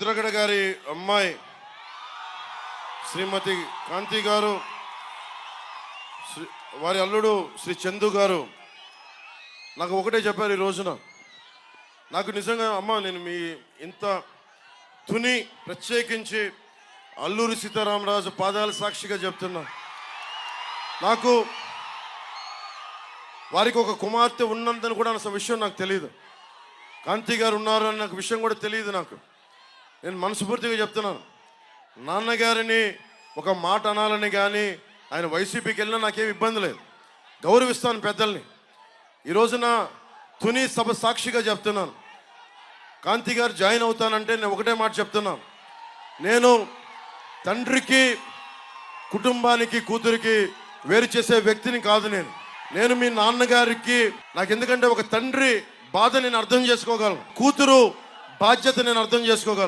ముద్రగడ గారి అమ్మాయి శ్రీమతి కాంతి గారు, వారి అల్లుడు శ్రీ చందు గారు నాకు ఒకటే చెప్పారు ఈ రోజున. నాకు నిజంగా అమ్మ, నేను మీ ఇంత తుని ప్రత్యేకించి అల్లూరి సీతారామరాజు పాదాల సాక్షిగా చెప్తున్నా, నాకు వారికి ఒక కుమార్తె ఉన్నందని కూడా అసలు విషయం నాకు తెలియదు. కాంతి గారు ఉన్నారు అని నాకు విషయం కూడా తెలియదు. నాకు నేను మనస్ఫూర్తిగా చెప్తున్నాను, నాన్నగారిని ఒక మాట అనాలని కానీ ఆయన వైసీపీకి వెళ్ళినా నాకేం ఇబ్బంది లేదు, గౌరవిస్తాను పెద్దల్ని. ఈ రోజున తుని సభ సాక్షిగా చెప్తున్నాను, కాంతి గారు జాయిన్ అవుతానంటే నేను ఒకటే మాట చెప్తున్నాను, నేను తండ్రికి కుటుంబానికి కూతురికి వేరు చేసే వ్యక్తిని కాదు. నేను మీ నాన్నగారికి, నాకు ఎందుకంటే ఒక తండ్రి బాధ నేను అర్థం చేసుకోగలను, కూతురు బాధ్యత నేను అర్థం చేసుకోగలను.